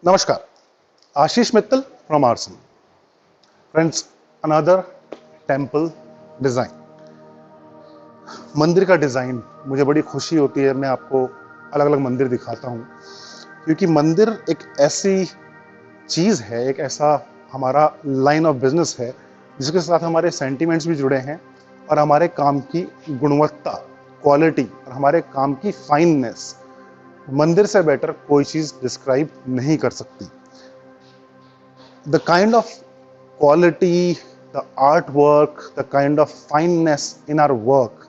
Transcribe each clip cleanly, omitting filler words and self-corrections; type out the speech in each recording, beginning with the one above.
नमस्कार, आशीष मित्तल फ्रॉम आरसन। Friends, another temple design, मंदिर का डिज़ाइन। मुझे बड़ी खुशी होती है, मैं आपको अलग अलग मंदिर दिखाता हूँ, क्योंकि मंदिर एक ऐसी चीज़ है, एक ऐसा हमारा लाइन ऑफ बिजनेस है जिसके साथ हमारे सेंटिमेंट्स भी जुड़े हैं और हमारे काम की गुणवत्ता, क्वालिटी और हमारे काम की फाइननेस मंदिर से बेटर कोई चीज़ डिस्क्राइब नहीं कर सकती। The kind of quality, the artwork, the kind of fineness in our work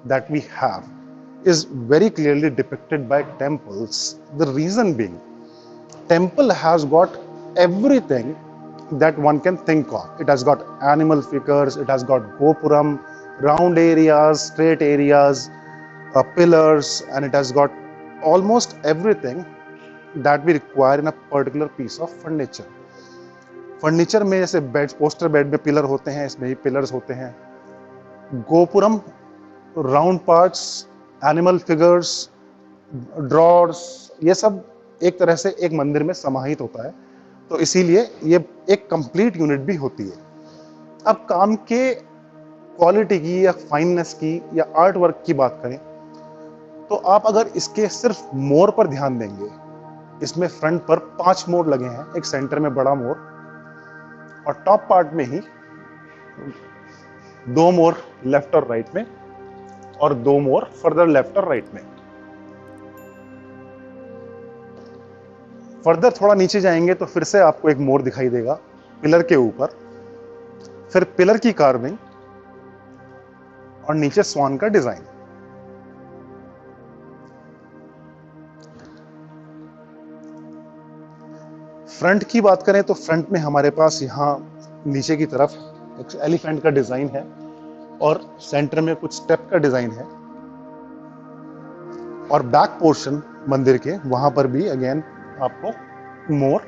that we have is very clearly depicted by temples. The reason being, temple has got everything that one can think of. It has got animal figures, it has got gopuram, round areas, straight areas, pillars, and it has got almost everything that we require in a particular piece of furniture. Furniture में जैसे bed, poster bed में pillar होते हैं, इसमें भी pillars होते हैं। Gopuram, round parts, animal figures, drawers, ये सब एक तरह से एक मंदिर में समाहित होता है, तो इसीलिए ये एक कंप्लीट यूनिट भी होती है। अब काम के क्वालिटी की या फाइननेस की या आर्ट वर्क की बात करें तो आप अगर इसके सिर्फ मोर पर ध्यान देंगे, इसमें फ्रंट पर 5 मोर लगे हैं, एक सेंटर में बड़ा मोर और टॉप पार्ट में ही 2 मोर लेफ्ट और राइट में और 2 मोर फर्दर लेफ्ट और राइट में। फर्दर थोड़ा नीचे जाएंगे तो फिर से आपको एक मोर दिखाई देगा पिलर के ऊपर, फिर पिलर की कार्विंग और नीचे स्वान का डिजाइन। फ्रंट की बात करें तो फ्रंट में हमारे पास यहाँ नीचे की तरफ एक एलिफेंट का डिजाइन है और सेंटर में कुछ स्टेप का डिजाइन है, और बैक पोर्शन मंदिर के वहां पर भी अगेन आपको मोर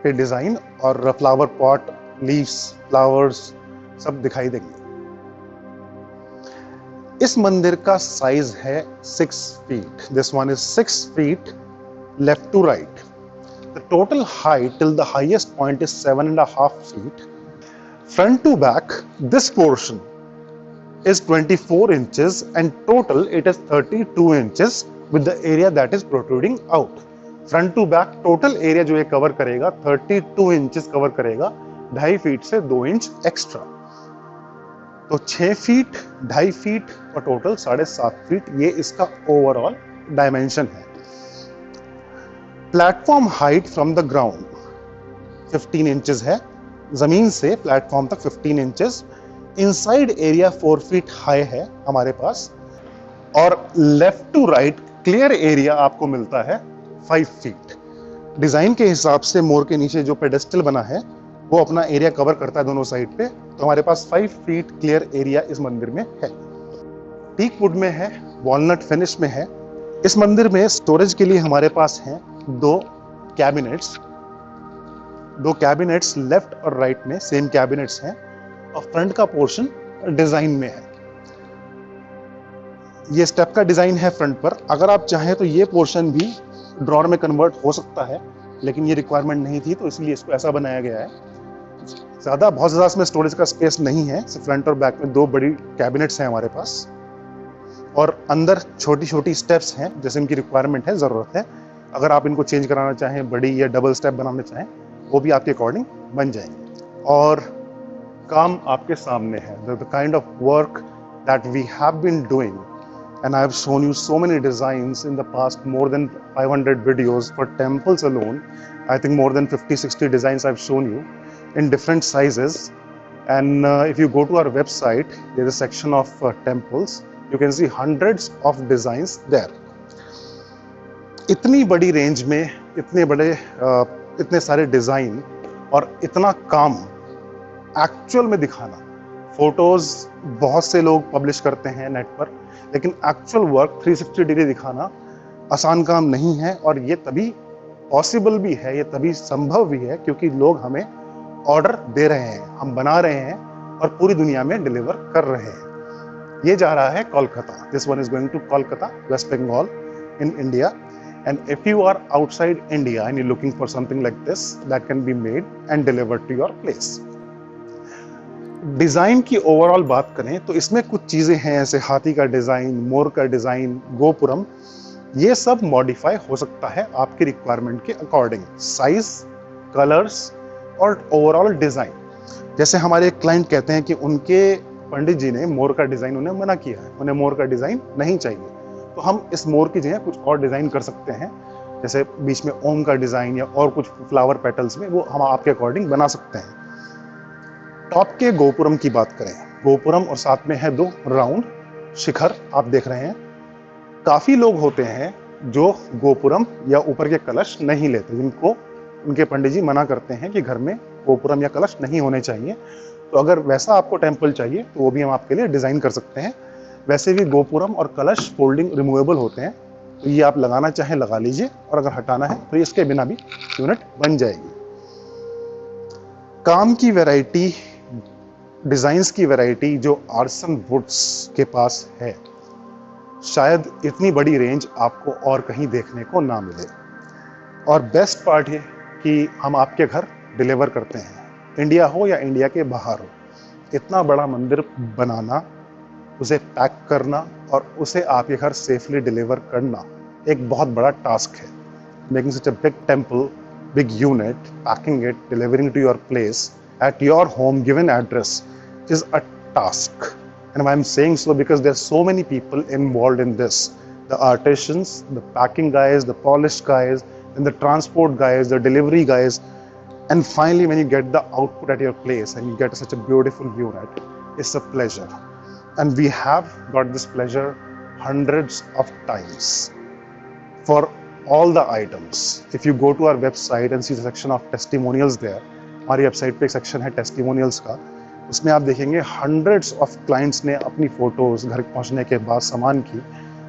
के डिजाइन और फ्लावर पॉट, लीव्स, फ्लावर्स सब दिखाई देंगे। इस मंदिर का साइज है 6 feet. This one is 6 feet left to right. The total height till the highest point is 7.5 feet. Front to back, this portion is 24 inches and total it is 32 inches with the area that is protruding out. Front to back total area जो ये cover करेगा 32 inches cover करेगा, 2.5 feet से 2 inch extra, तो 6 feet, 2.5 feet और total 7.5 feet ये इसका overall dimension है। Platform height from the ground 15 inches है, जमीन से प्लेटफॉर्म तक 15 inches. Inside area 4 feet high है हमारे पास, और left to right clear area आपको मिलता है 5 फीट। डिजाइन के हिसाब से मोर के नीचे जो पेडेस्टल बना है वो अपना एरिया कवर करता है दोनों साइड पे, तो हमारे पास 5 फीट क्लियर एरिया इस मंदिर में है। टीक वुड में है, वॉलनट फिनिश में है। इस मंदिर में स्टोरेज के लिए हमारे पास हैं 2 कैबिनेट्स लेफ्ट और राइट में सेम कैबिनेट्स हैं, और फ्रंट का पोर्शन डिजाइन में है। ये स्टेप का डिजाइन है फ्रंट पर। अगर आप चाहें तो ये पोर्शन भी ड्रॉर में कन्वर्ट हो सकता है, लेकिन ये रिक्वायरमेंट नहीं थी तो इसलिए इसको ऐसा बनाया गया है। बहुत ज्यादा इसमें स्टोरेज का स्पेस नहीं है, फ्रंट और बैक में 2 बड़ी कैबिनेट्स हैं हमारे पास, और अंदर छोटी छोटी स्टेप्स हैं जैसे इनकी रिक्वायरमेंट है, जरूरत है। अगर आप इनको चेंज कराना चाहें, बड़ी या डबल स्टेप बनाना चाहें, वो भी आपके अकॉर्डिंग बन जाएंगे। और काम आपके सामने है। The kind of work that we have been doing, and I have shown you so many designs in the past, more than 500 videos for temples alone. I think more than 50-60 designs I've shown you in different sizes, and if you go to our website, there is a section of temples. You can see hundreds of designs there. इतनी बड़ी range में इतने सारे design और इतना काम actual में दिखाना, फोटोज बहुत से लोग पब्लिश करते हैं नेट पर, लेकिन एक्चुअल वर्क 360 डिग्री दिखाना आसान काम नहीं है, और ये तभी पॉसिबल भी है, ये तभी संभव भी है क्योंकि लोग हमें ऑर्डर दे रहे हैं, हम बना रहे हैं और पूरी दुनिया में डिलीवर कर रहे हैं। ये जा रहा है Kolkata. This one is going to Kolkata, West Bengal in India, And if you are outside India and you're looking for something like this, that can be made and delivered to your place. Design की overall बात करें तो इसमें कुछ चीजें हैं, ऐसे हाथी का डिजाइन, मोर का डिजाइन, गोपुरम, ये सब मॉडिफाई हो सकता है आपकी रिक्वायरमेंट के अकॉर्डिंग, साइज, कलर्स और ओवरऑल डिजाइन। जैसे हमारे क्लाइंट कहते हैं कि उनके पंडित जी ने मोर का डिजाइन उन्हें मना किया है, उन्हें मोर का डिजाइन नहीं चाहिए, तो हम इस मोर की जगह कुछ और डिजाइन कर सकते हैं, जैसे बीच में ओम का डिजाइन या और कुछ फ्लावर पेटल्स में, वो हम आपके अकॉर्डिंग बना सकते हैं। टॉप के गोपुरम की बात करें, गोपुरम और साथ में है 2 राउंड शिखर आप देख रहे हैं। काफी लोग होते हैं जो गोपुरम या ऊपर के कलश नहीं लेते, जिनको उनके पंडित जी मना करते हैं कि घर में गोपुरम या कलश नहीं होने चाहिए। तो अगर वैसा आपको टेम्पल चाहिए तो वो भी हम आपके लिए डिजाइन कर सकते हैं। वैसे भी गोपुरम और कलश फोल्डिंग रिमूवेबल होते हैं, तो ये आप लगाना चाहें लगा लीजिए, और अगर हटाना है तो इसके बिना भी यूनिट बन जाएगी। काम की वैरायटी, डिजाइन्स की वैरायटी जो आर्सन वुड्स के पास है, शायद इतनी बड़ी रेंज आपको और कहीं देखने को ना मिले। और बेस्ट पार्ट है कि हम आपके घर डिलीवर करते हैं, इंडिया हो या इंडिया के बाहर हो। इतना बड़ा मंदिर बनाना, उसे पैक करना और उसे आपके घर सेफली डिलीवर करना एक बहुत बड़ा टास्क है। Making such a big temple, big unit, packing it, delivering to your place at your home given address is a task. And I'm saying so because there's so many people involved in this. The artisans, the packing guys, the polish guys, and the transport guys, the delivery guys. And finally, when you get the output at your place and you get such a beautiful unit, it's a pleasure. And we have got this pleasure hundreds of times for all the items. If you go to our website and see the section of testimonials there, हमारी website पे एक section है testimonials का, उसमें आप देखेंगे hundreds of clients ने अपनी फोटोज घर पहुंचने के बाद सामान की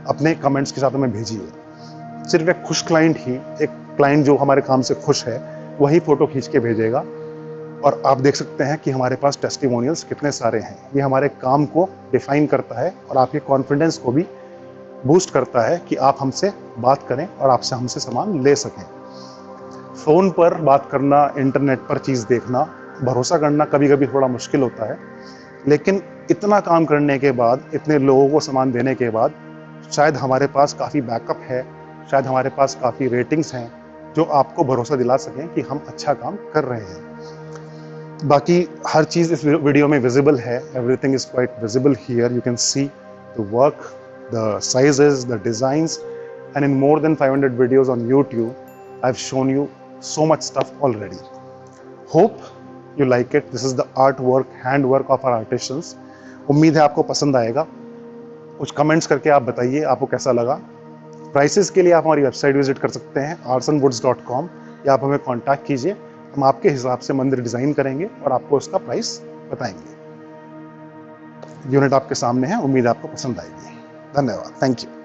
अपने कमेंट्स के साथ हमें भेजी है। सिर्फ एक खुश क्लाइंट ही, एक क्लाइंट जो हमारे काम से खुश है, वही फोटो खींच के भेजेगा। और आप देख सकते हैं कि हमारे पास टेस्टिमोनियल्स कितने सारे हैं। ये हमारे काम को डिफाइन करता है और आपके कॉन्फिडेंस को भी बूस्ट करता है कि आप हमसे बात करें और आपसे हमसे सामान ले सकें। फ़ोन पर बात करना, इंटरनेट पर चीज़ देखना, भरोसा करना कभी कभी थोड़ा मुश्किल होता है, लेकिन इतना काम करने के बाद, इतने लोगों को सामान देने के बाद, शायद हमारे पास काफ़ी बैकअप है, शायद हमारे पास काफ़ी रेटिंग्स हैं जो आपको भरोसा दिला सकें कि हम अच्छा काम कर रहे हैं। बाकी हर चीज़ इस वीडियो में विजिबल है, everything is quite visible here. You can see the work, the sizes, the designs, and in more than 500 videos on YouTube, I have shown you so much stuff already. Hope you like it. This is the artwork, handwork of our artisans. उम्मीद है आपको पसंद आएगा। कुछ comments करके आप बताइए आपको कैसा लगा। प्राइसेस के लिए आप हमारी वेबसाइट विजिट कर सकते हैं arsonwoods.com, या आप हमें कांटेक्ट कीजिए, हम आपके हिसाब से मंदिर डिजाइन करेंगे और आपको उसका प्राइस बताएंगे। यूनिट आपके सामने है, उम्मीद आपको पसंद आएगी। धन्यवाद, थैंक यू।